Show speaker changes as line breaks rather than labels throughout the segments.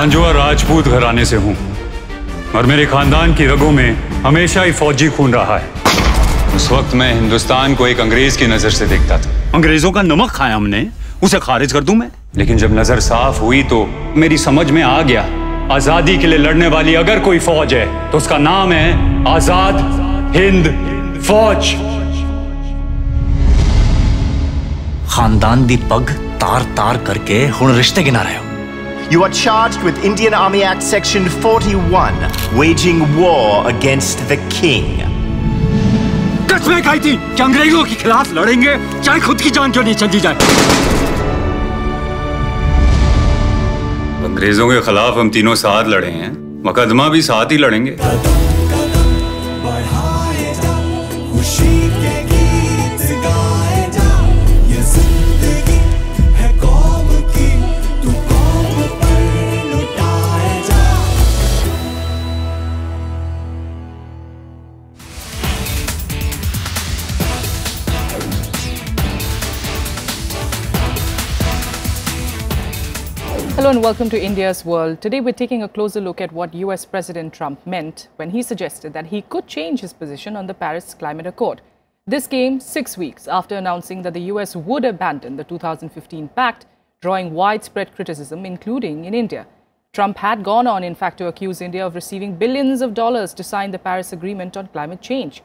लांजोआ राजपूत घराने से हूँ और मेरे खानदान की रगों में हमेशा ही फौजी खून रहा है। उस वक्त मैं हिंदुस्तान को एक अंग्रेज की नजर से देखता था। अंग्रेजों का नमक खाया हमने, उसे खारिज कर दूं मैं? लेकिन जब नजर साफ हुई तो मेरी समझ में आ गया, आजादी के लिए लड़ने वाली अगर कोई फौज है तो उसका नाम है आजाद हिंद फौज।
खानदान दी पग तार तार करके हुण रिश्ते गिना रहे हो।
You are charged with Indian Army Act Section 41, waging war against the king.
कसमें खाई थी कि अंग्रेजों के खिलाफ लड़ेंगे, चाहे खुद की जान क्यों नहीं चली जाए। अंग्रेजों के खिलाफ हम तीनों साथ लड़े हैं, मुकदमा भी साथ ही लड़ेंगे।
Hello and welcome to India's World. Today we're taking a closer look at what US President Trump meant when he suggested that he could change his position on the Paris Climate Accord. This came 6 weeks after announcing that the US would abandon the 2015 pact, drawing widespread criticism, including in India. Trump had gone on, in fact, to accuse India of receiving billions of dollars to sign the Paris Agreement on climate change.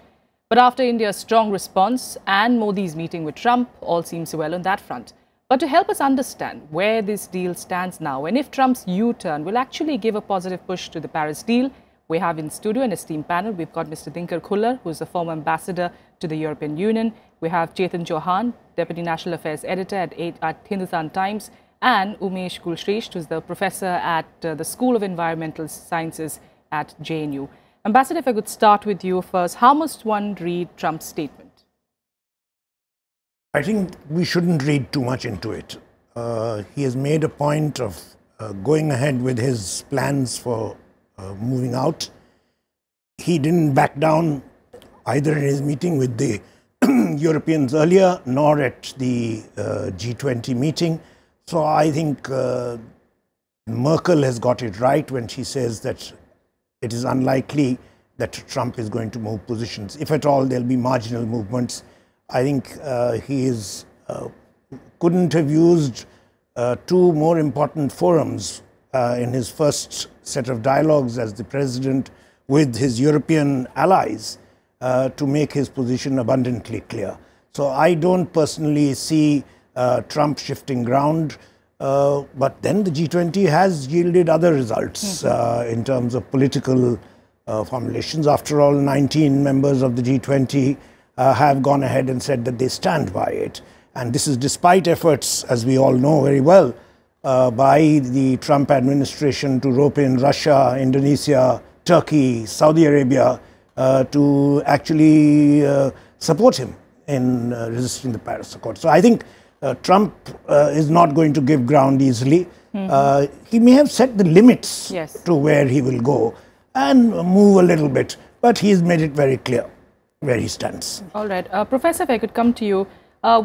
But after India's strong response and Modi's meeting with Trump, all seems well on that front. But to help us understand where this deal stands now and if Trump's U-turn will actually give a positive push to the Paris deal, we have in studio an esteemed panel. We've got Mr. Dinkar Khullar, who is the former ambassador to the European Union. We have Chetan Chauhan, Deputy National Affairs Editor at Hindustan Times, and Umesh, who is the professor at the School of Environmental Sciences at JNU. Ambassador, if I could start with you first, how must one read Trump's statement?
I think we shouldn't read too much into it. He has made a point of going ahead with his plans for moving out. He didn't back down either in his meeting with the Europeans earlier, nor at the G20 meeting. So I think Merkel has got it right when she says that it is unlikely that Trump is going to move positions. If at all, there'll be marginal movements. I think he couldn't have used two more important forums in his first set of dialogues as the president with his European allies to make his position abundantly clear. So I don't personally see Trump shifting ground, but then the G20 has yielded other results in terms of political formulations. After all, 19 members of the G20 have gone ahead and said that they stand by it. And this is despite efforts, as we all know very well, by the Trump administration to rope in Russia, Indonesia, Turkey, Saudi Arabia to actually support him in resisting the Paris Accord. So I think Trump is not going to give ground easily. He may have set the limits to where he will go and move a little bit, but he's made it very clear where he stands. All
right. Professor, if I could come to you.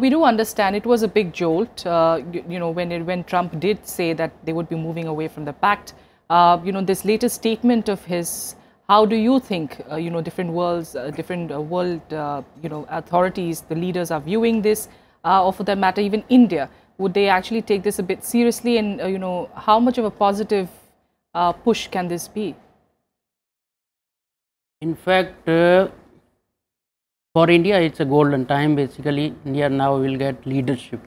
We do understand it was a big jolt, you know, when Trump did say that they would be moving away from the pact. You know, this latest statement of his, how do you think, you know, different world, you know, authorities, the leaders are viewing this, or for that matter, even India? Would they actually take this a bit seriously? And, you know, how much of a positive push can this be?
In fact, for India, it's a golden time. Basically, India now will get leadership.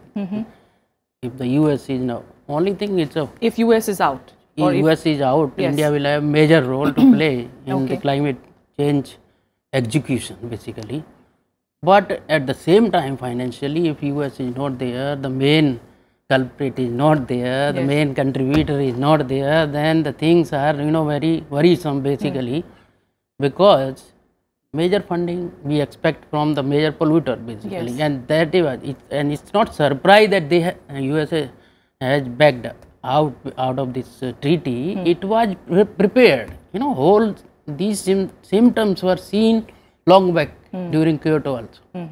If the US is now, only thing is
if US is out.
If US is out, India will have a major role to play in the climate change execution, basically. But at the same time, financially, if US is not there, the main culprit is not there, the main contributor is not there, then the things are, you know, very worrisome, basically, because major funding we expect from the major polluter, basically, and that is, and it's not surprise that they USA has backed out of this treaty. It was prepared. You know, whole these symptoms were seen long back during Kyoto also.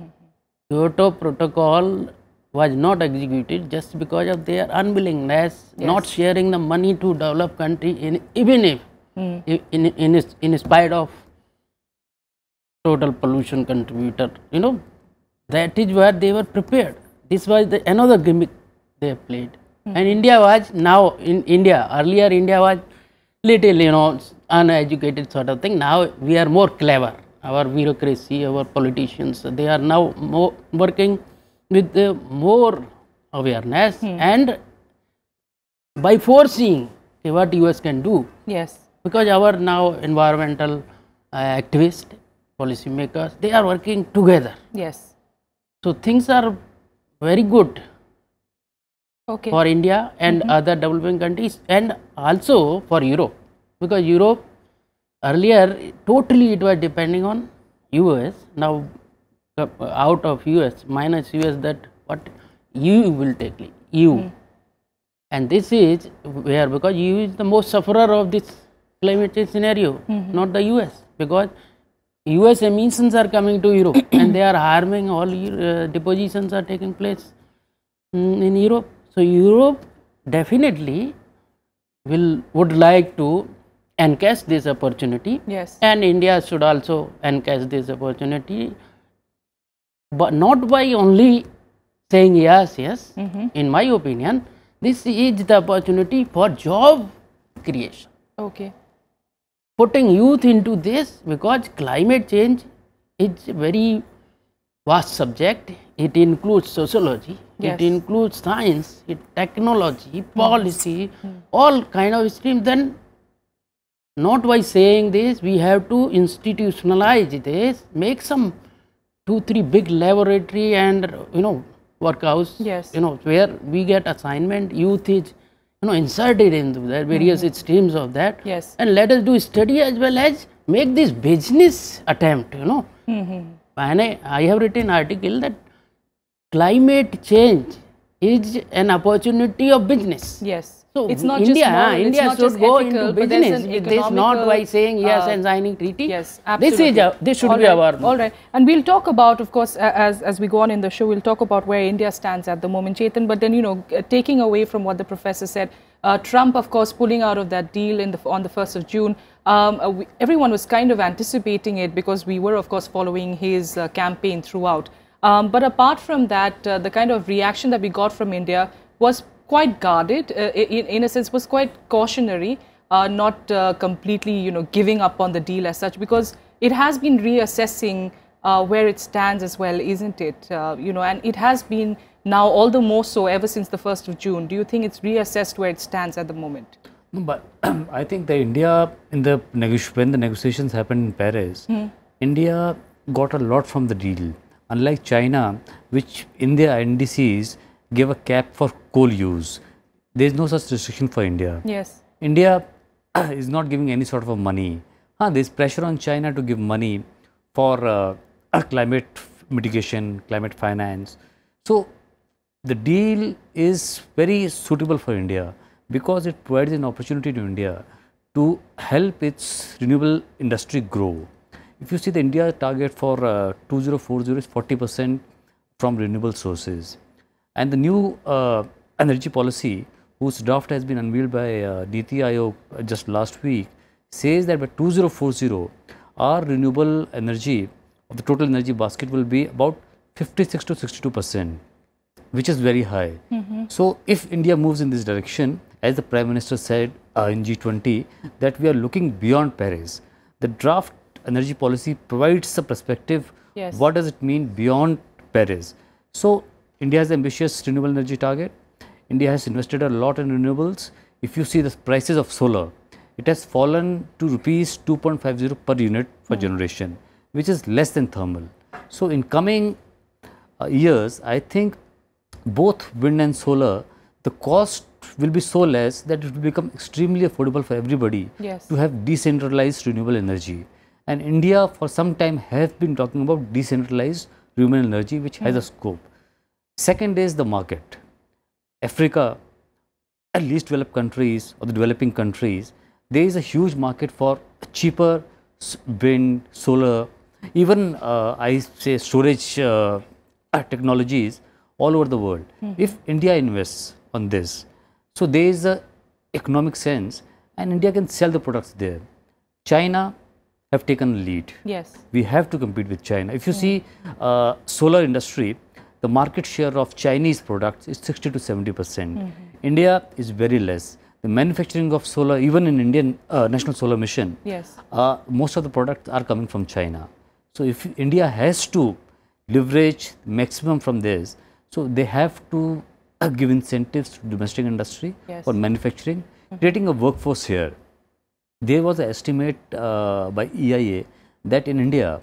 Kyoto Protocol was not executed just because of their unwillingness, not sharing the money to develop country, even if in spite of total pollution contributor, you know, that is where they were prepared. This was another gimmick they played. And India was now in India, earlier India was little, you know, uneducated sort of thing. Now we are more clever. Our bureaucracy, our politicians, they are now more working with more awareness and by foreseeing what US can do.
Yes.
Because our now environmental activists, policymakers, they are working together.
Yes.
So things are very good for India and other developing countries, and also for Europe, because Europe earlier totally it was depending on US. Now out of US minus US, that what EU will take EU, and this is where, because EU is the most sufferer of this climate change scenario, not the US, because US emissions are coming to Europe and they are harming all. Depositions are taking place in Europe. So Europe definitely would like to encash this opportunity.
Yes.
And India should also encash this opportunity, but not by only saying yes, yes. In my opinion, this is the opportunity for job creation.
Okay.
Putting youth into this, because climate change is a very vast subject. It includes sociology, it includes science, technology, policy, all kind of streams. Then not by saying this, we have to institutionalize this, make some 2-3 big laboratory and, you know, workhouse, you know, where we get assignment, youth is, you know, inserted into the various streams of that.
Yes.
And let us do study as well as make this business attempt, you know. And I have written an article that climate change is an opportunity of business.
Yes.
So
it's not
India,
just moral,
India
it's not
should
just
go
ethical,
into
but there's
business
an
with this, not by saying yes and signing treaty.
Yes, absolutely.
This should be our.
All right. And we'll talk about, of course, as we go on in the show, we'll talk about where India stands at the moment, Chetan. But then, you know, taking away from what the professor said, Trump, of course, pulling out of that deal on the 1st of June. Everyone was kind of anticipating it because we were, of course, following his campaign throughout. But apart from that, the kind of reaction that we got from India was quite guarded, in a sense, was quite cautionary, not completely, you know, giving up on the deal as such, because it has been reassessing where it stands as well, isn't it? You know, and it has been now all the more so ever since the 1st of June. Do you think it's reassessed where it stands at the moment?
No, but I think that India, when the negotiations happened in Paris, India got a lot from the deal. Unlike China, which in their NDCs gave a cap for coal use, there is no such restriction for India.
Yes.
India is not giving any sort of money. There is pressure on China to give money for climate mitigation, climate finance. So the deal is very suitable for India because it provides an opportunity to India to help its renewable industry grow. If you see the India target for 2040 is 40% from renewable sources. And the new energy policy, whose draft has been unveiled by Niti Aayog just last week, says that by 2040, our renewable energy of the total energy basket will be about 56 to 62%, which is very high. So if India moves in this direction, as the Prime Minister said in G20, that we are looking beyond Paris, the draft energy policy provides a perspective.
Yes.
What does it mean beyond Paris? So India has ambitious renewable energy target. India has invested a lot in renewables. If you see the prices of solar, it has fallen to rupees 2.50 per unit for generation, which is less than thermal. So in coming years, I think both wind and solar, the cost will be so less that it will become extremely affordable for everybody to have decentralized renewable energy. And India for some time has been talking about decentralized renewable energy, which has a scope. Second is the market. Africa, at least developed countries or the developing countries, there is a huge market for cheaper wind, solar, even I say storage technologies all over the world. If India invests on this, so there is a economic sense and India can sell the products there. China have taken lead.
Yes.
We have to compete with China. If you see solar industry, the market share of Chinese products is 60 to 70%. India is very less. The manufacturing of solar, even in Indian National Solar Mission,
yes,
most of the products are coming from China. So if India has to leverage maximum from this, so they have to give incentives to domestic industry
yes,
for manufacturing, creating a workforce here. There was an estimate by EIA that in India,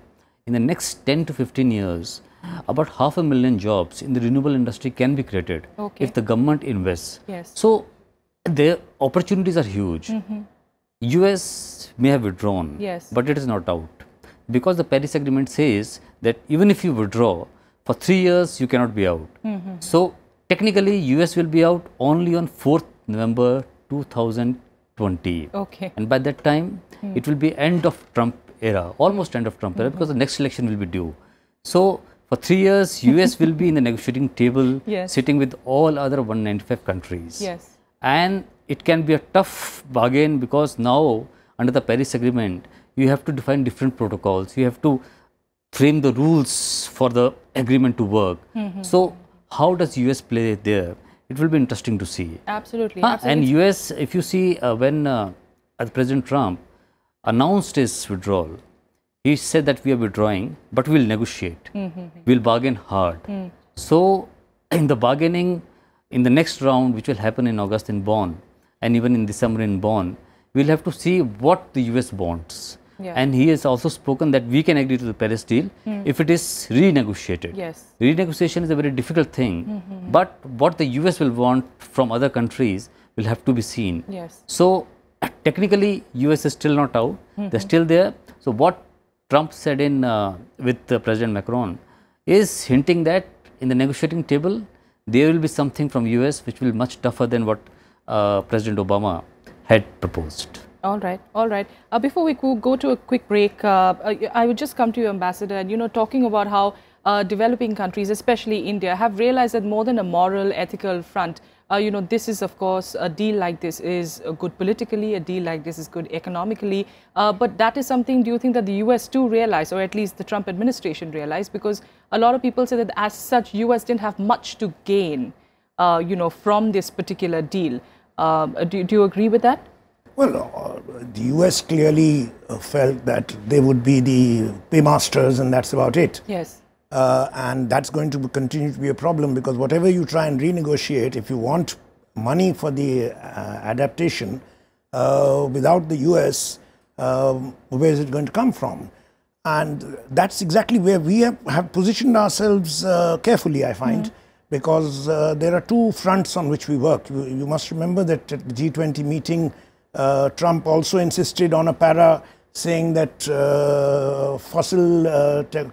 in the next 10 to 15 years, about 500,000 jobs in the renewable industry can be created if the government invests.
Yes.
So the opportunities are huge. US may have withdrawn,
yes,
but it is not out, because the Paris Agreement says that even if you withdraw for 3 years, you cannot be out. So technically, US will be out only on 4th November 2020.
Okay.
And by that time, it will be end of Trump era, almost end of Trump era, because the next election will be due. So for 3 years, US will be in the negotiating table,
yes,
sitting with all other 195 countries.
Yes.
And it can be a tough bargain, because now under the Paris Agreement, you have to define different protocols. You have to frame the rules for the agreement to work. So how does US play there? It will be interesting to see.
Absolutely.
And US, if you see when President Trump announced his withdrawal, he said that we are withdrawing, but we will negotiate. We will bargain hard. So in the bargaining, in the next round, which will happen in August in Bonn, and even in December in Bonn, we will have to see what the US wants.
Yeah.
And he has also spoken that we can agree to the Paris deal if it is renegotiated.
Yes.
Renegotiation is a very difficult thing, but what the US will want from other countries will have to be seen.
Yes.
So technically, US is still not out. They're still there. So what Trump said in with President Macron is hinting that in the negotiating table, there will be something from US which will be much tougher than what President Obama had proposed.
All right, all right. Before we go to a quick break, I would just come to you, Ambassador, and talking about how developing countries, especially India, have realized that more than a moral, ethical front, this is, of course, a deal like this is good politically, a deal like this is good economically. But that is something, do you think that the US too realized, or at least the Trump administration realized? Because a lot of people say that as such, US didn't have much to gain, from this particular deal. Do you agree with that?
Well, the US clearly felt that they would be the paymasters, and that's about it.
Yes.
And that's going to continue to be a problem, because whatever you try and renegotiate, if you want money for the adaptation, without the US, where is it going to come from? And that's exactly where we have positioned ourselves carefully, I find, because there are two fronts on which we work. You must remember that at the G20 meeting, Trump also insisted on a para saying that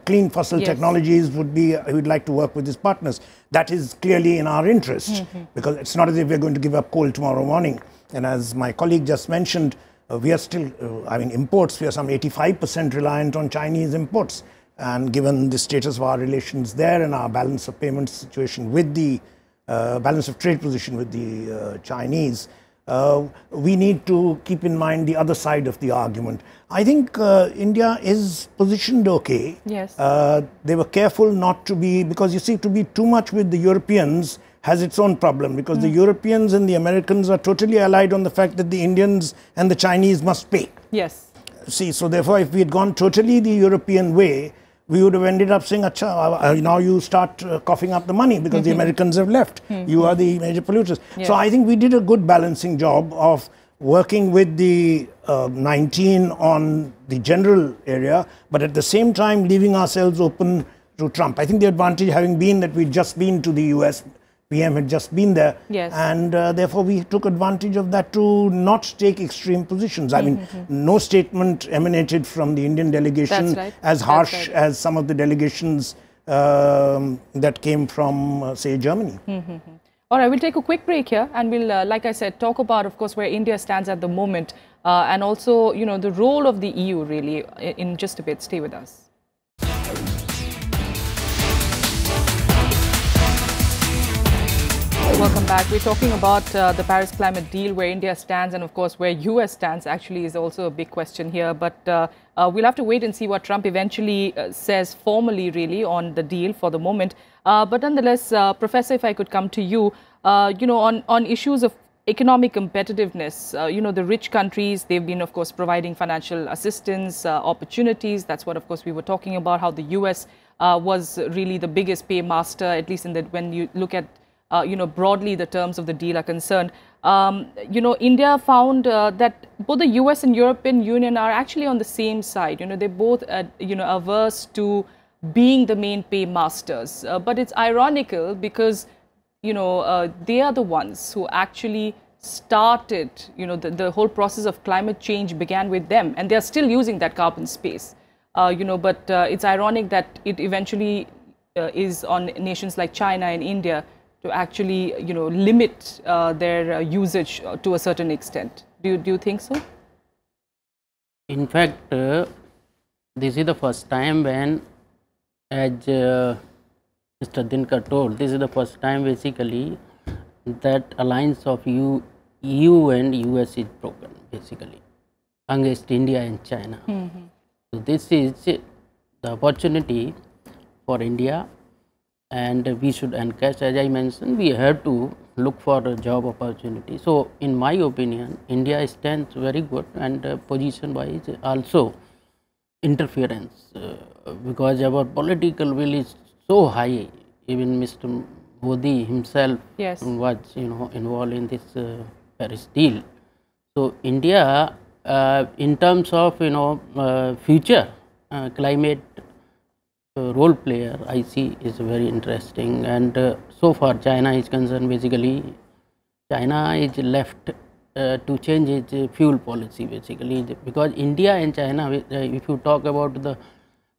clean fossil technologies would be, he would like to work with his partners. That is clearly in our interest, because it's not as if we're going to give up coal tomorrow morning. And as my colleague just mentioned, we are still, imports, we are some 85% reliant on Chinese imports. And given the status of our relations there and our balance of payments situation with the balance of trade position with the Chinese, we need to keep in mind the other side of the argument. I think India is positioned okay.
Yes.
They were careful not to be, because you see, to be too much with the Europeans has its own problem, because the Europeans and the Americans are totally allied on the fact that the Indians and the Chinese must pay.
Yes.
See, so therefore, if we had gone totally the European way, we would have ended up saying, Acha, now you start coughing up the money because the Americans have left. You are the major polluters. Yes. So I think we did a good balancing job of working with the 19 on the general area, but at the same time leaving ourselves open to Trump. I think the advantage having been that we'd just been to the US, PM had just been there,
yes,
and therefore we took advantage of that to not take extreme positions. I mean, no statement emanated from the Indian delegation as harsh as some of the delegations that came from, say, Germany.
All right, we'll take a quick break here, and we'll, like I said, talk about, of course, where India stands at the moment, and also, the role of the EU really in just a bit. Stay with us. Welcome back. We're talking about the Paris climate deal, where India stands, and of course where US stands actually is also a big question here. But we'll have to wait and see what Trump eventually says formally really on the deal for the moment. But nonetheless, Professor, if I could come to you, on issues of economic competitiveness, the rich countries, they've been, of course, providing financial assistance, opportunities. That's what, of course, we were talking about, how the US was really the biggest paymaster, at least when you look at broadly the terms of the deal are concerned. India found that both the US and European Union are actually on the same side. They're both, averse to being the main paymasters. But it's ironical because, they are the ones who actually started, the whole process of climate change began with them, and they're still using that carbon space. But it's ironic that it eventually is on nations like China and India to actually, limit their usage to a certain extent. Do you think so?
In fact, this is the first time when, as Mr. Dinkar told, this is the first time basically that alliance of EU and US is broken basically against India and China. So this is the opportunity for India, and we should encash. As I mentioned, we have to look for a job opportunity. So in my opinion, India stands very good, and position wise also interference, because our political will is so high. Even Mr. Modi himself was involved in this Paris deal. So India, in terms of future climate role player, I see is very interesting. And so far China is concerned, basically China is left to change its fuel policy basically, because India and China, if you talk about the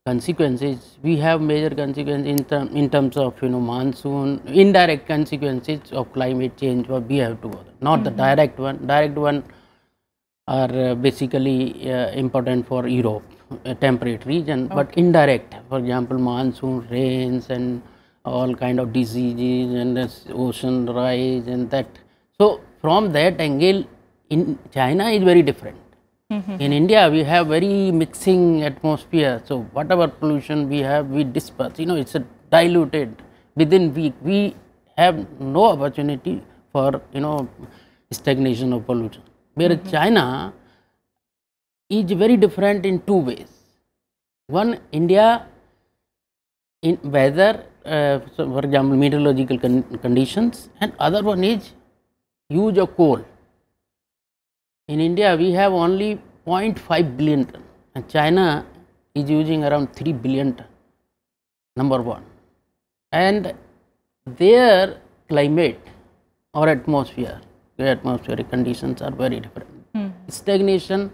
consequences, we have major consequences in terms of monsoon, indirect consequences of climate change, what we have to bother. Not the direct one. Direct one are basically important for Europe, a temperate region, but indirect, for example, monsoon, rains and all kind of diseases and ocean rise and that. So from that angle, in China is very different. In India, we have very mixing atmosphere. So whatever pollution we have, we disperse. It's a diluted within week. We have no opportunity for stagnation of pollution. Whereas China is very different in two ways. One, India in weather, so for example, meteorological conditions, and other one is use of coal. In India, we have only 0.5 billion ton, and China is using around 3 billion ton, number one. And their climate or atmosphere, their atmospheric conditions are very different. Stagnation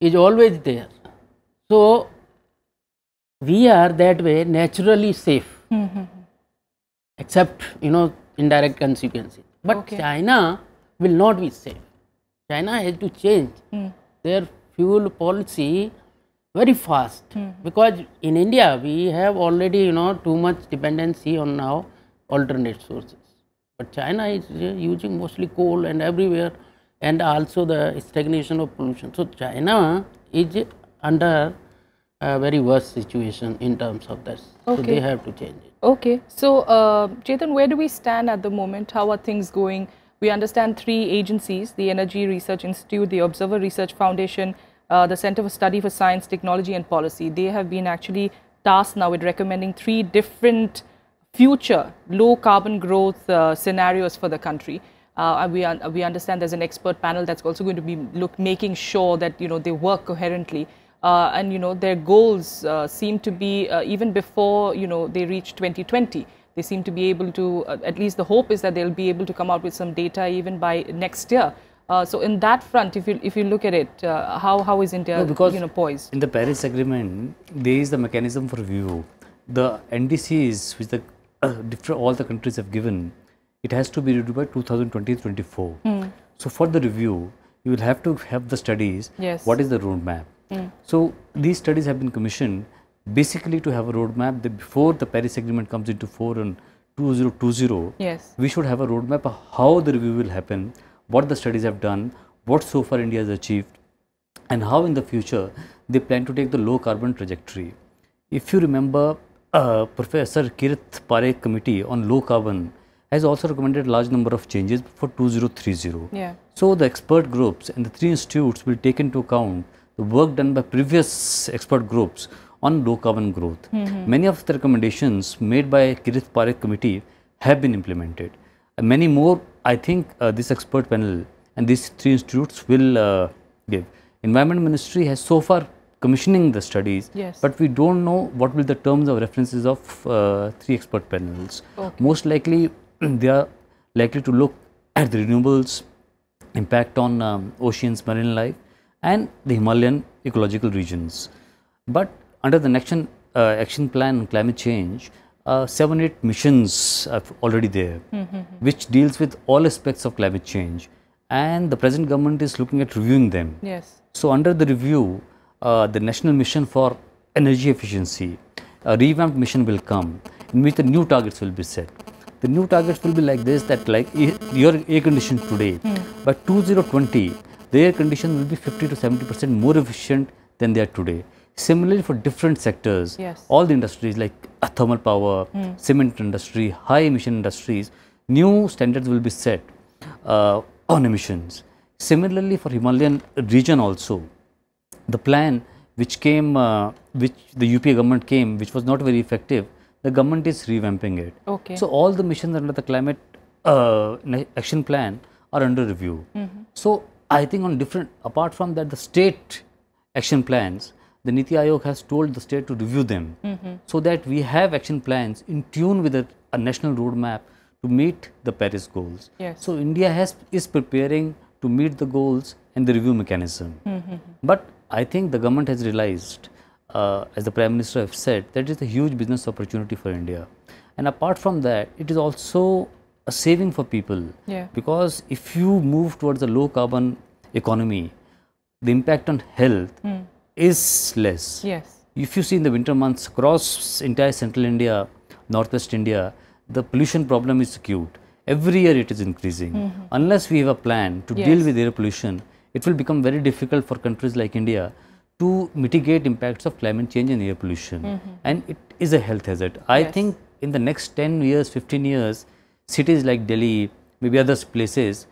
is always there. So we are that way naturally safe, except indirect consequences. But China will not be safe. China has to change their fuel policy very fast, because in India we have already too much dependency on now alternate sources. But China is using mostly coal and everywhere, and also the stagnation of pollution. So China is under a very worse situation in terms of this. So they have to change it.
Okay. So Chetan, where do we stand at the moment? How are things going? We understand 3 agencies, the Energy Research Institute, the Observer Research Foundation, the Center for Study for Science, Technology and Policy. They have been actually tasked now with recommending 3 different future low carbon growth scenarios for the country. We understand there's an expert panel that's also going to be making sure that they work coherently. And their goals seem to be even before they reach 2020. They seem to be able to, at least the hope is that they'll be able to come out with some data even by next year. So in that front, if you look at it, how is India poised?
In the Paris Agreement, there is the mechanism for review. The NDCs which all the countries have given, it has to be reviewed by 2020-24. So for the review, you will have to have the studies.
Yes.
What is the roadmap? So these studies have been commissioned basically to have a roadmap that before the Paris Agreement comes into force in 2020,
Yes.
we should have a roadmap of how the review will happen, what the studies have done, what so far India has achieved, and how in the future they plan to take the low carbon trajectory. If you remember, Professor Kirth Parekh Committee on Low Carbon has also recommended a large number of changes for 2030.
Yeah.
So the expert groups and the 3 institutes will take into account the work done by previous expert groups on low carbon growth. Many of the recommendations made by Kirth Parekh Committee have been implemented. Many more, I think, this expert panel and these 3 institutes will give. Environment Ministry has so far commissioning the studies,
Yes.
but we don't know what will the terms of references of 3 expert panels.
Okay.
Most likely, they are likely to look at the renewables, impact on oceans, marine life, and the Himalayan ecological regions. But under the action plan on climate change, 7-8 missions are already there, which deals with all aspects of climate change, and the present government is looking at reviewing them.
Yes.
So under the review, the National Mission for Energy Efficiency, a revamped mission will come, in which the new targets will be set. The new targets will be like this, that like your air condition today, by 2020, the air condition will be 50 to 70% more efficient than they are today. Similarly, for different sectors,
Yes.
all the industries like thermal power, cement industry, high emission industries, new standards will be set on emissions. Similarly, for Himalayan region also, the plan which came, which the UPA government came, which was not very effective, the government is revamping it.
Okay.
So all the missions under the climate action plan are under review. So I think on different, apart from that, the state action plans, the Niti Aayog has told the state to review them, so that we have action plans in tune with a national roadmap to meet the Paris goals.
Yes.
So India is preparing to meet the goals and the review mechanism. But I think the government has realized, as the Prime Minister has said, that it is a huge business opportunity for India. And apart from that, it is also a saving for people.
Yeah.
Because if you move towards a low carbon economy, the impact on health is less.
Yes.
If you see in the winter months across entire central India, northwest India, the pollution problem is acute. Every year it is increasing. Unless we have a plan to
Yes.
deal with air pollution, it will become very difficult for countries like India to mitigate impacts of climate change and air pollution. And it is a health hazard. I
Yes.
think in the next 10 years, 15 years, cities like Delhi, maybe other places,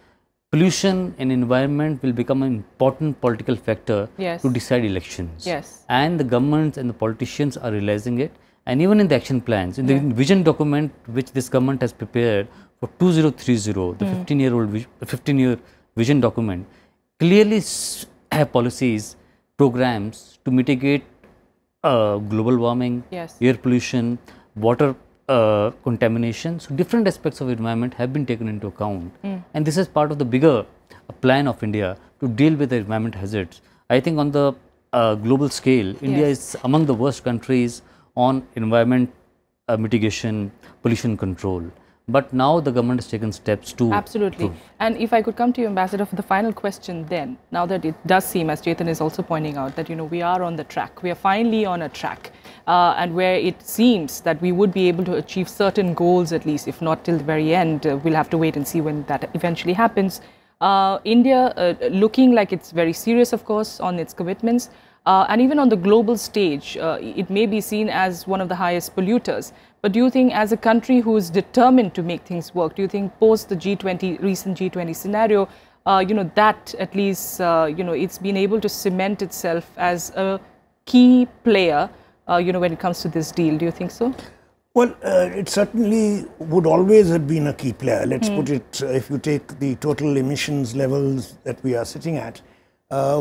pollution and environment will become an important political factor
Yes.
to decide elections.
Yes.
And the governments and the politicians are realizing it. And even in the action plans, in the vision document which this government has prepared for 2030, the 15-year vision document, clearly have policies, programs to mitigate global warming,
Yes.
air pollution, water contamination. So different aspects of environment have been taken into account. And this is part of the bigger plan of India to deal with the environment hazards. I think on the global scale, India
Yes.
is among the worst countries on environment mitigation, pollution control. But now the government has taken steps to
Absolutely. And if I could come to you, Ambassador, for the final question then, now that it does seem, as Chetan is also pointing out, that, you know, we are on the track. We are finally on a track. And where it seems that we would be able to achieve certain goals, at least, if not till the very end. We'll have to wait and see when that eventually happens. India looking like it's very serious, of course, on its commitments. And even on the global stage, it may be seen as one of the highest polluters. But do you think, as a country who is determined to make things work, do you think post the recent G20 scenario, you know, that at least, you know, it's been able to cement itself as a key player, you know, when it comes to this deal? Do you think so?
Well, it certainly would always have been a key player. Let's put it, if you take the total emissions levels that we are sitting at,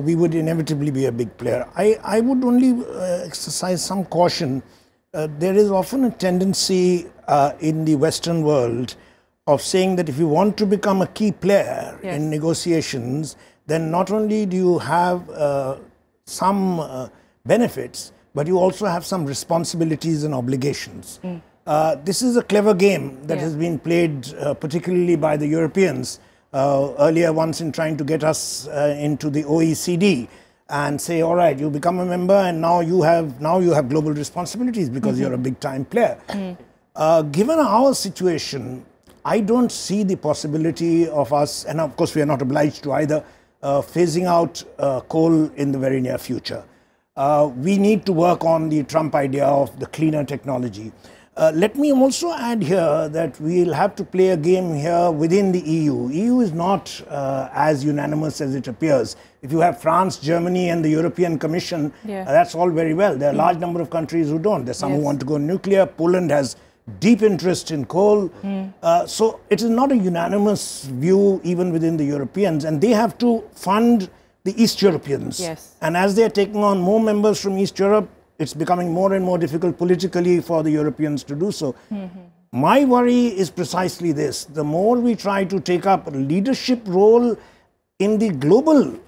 we would inevitably be a big player. I would only exercise some caution. There is often a tendency in the Western world of saying that if you want to become a key player in negotiations, then not only do you have some benefits, but you also have some responsibilities and obligations. This is a clever game that has been played particularly by the Europeans earlier once in trying to get us into the OECD and say, all right, you become a member and now you have global responsibilities because you're a big time player. Given our situation, I don't see the possibility of us, and of course we are not obliged to either, phasing out coal in the very near future. We need to work on the Trump idea of the cleaner technology. Let me also add here that we'll have to play a game here within the EU. EU is not as unanimous as it appears. If you have France, Germany and the European Commission, that's all very well. There are a large number of countries who don't. There's some who want to go nuclear. Poland has deep interest in coal. So it is not a unanimous view even within the Europeans, and they have to fund the East Europeans. And as they are taking on more members from East Europe, it's becoming more and more difficult politically for the Europeans to do so. My worry is precisely this. The more we try to take up a leadership role in the global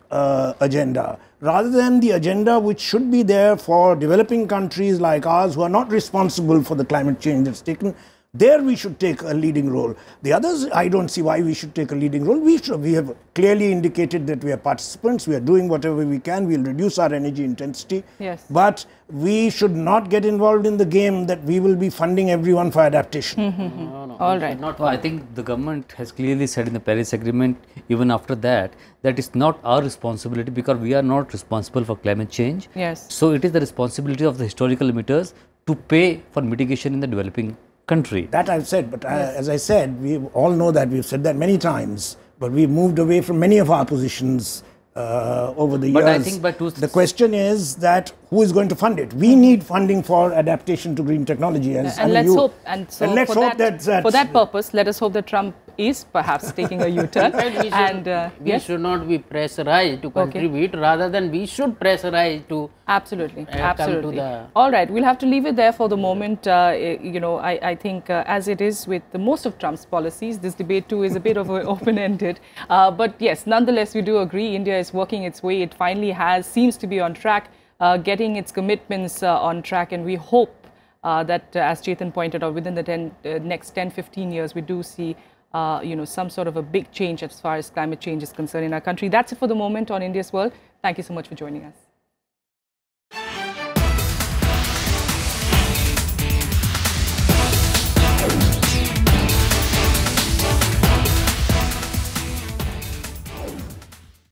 agenda, rather than the agenda which should be there for developing countries like ours who are not responsible for the climate change that's taken, there we should take a leading role. The others, I don't see why we should take a leading role. We have clearly indicated that we are participants. We are doing whatever we can. We'll reduce our energy intensity. But we should not get involved in the game that we will be funding everyone for adaptation.
All right.
I think the government has clearly said in the Paris Agreement, even after that, that it's not our responsibility because we are not responsible for climate change. So it is the responsibility of the historical emitters to pay for mitigation in the developing country.
That I've said, but as I said, we all know that, we've said that many times, but we've moved away from many of our positions over the years.
But I think by
the question is that who is going to fund it? We need funding for adaptation to green technology.
And let's hope, for that purpose, let us hope that Trump is perhaps taking a U-turn.
We should not be pressurized to contribute, rather than we should pressurize to
absolutely. All right, we'll have to leave it there for the moment. You know, I think as it is with most of Trump's policies, this debate too is a bit of open-ended. But yes, nonetheless, we do agree India is working its way. It finally seems to be on track, getting its commitments on track, and we hope that, as Chetan pointed out, within the next 10-15 years, we do see you know, some sort of a big change as far as climate change is concerned in our country. That's it for the moment on India's World. Thank you so much for joining us.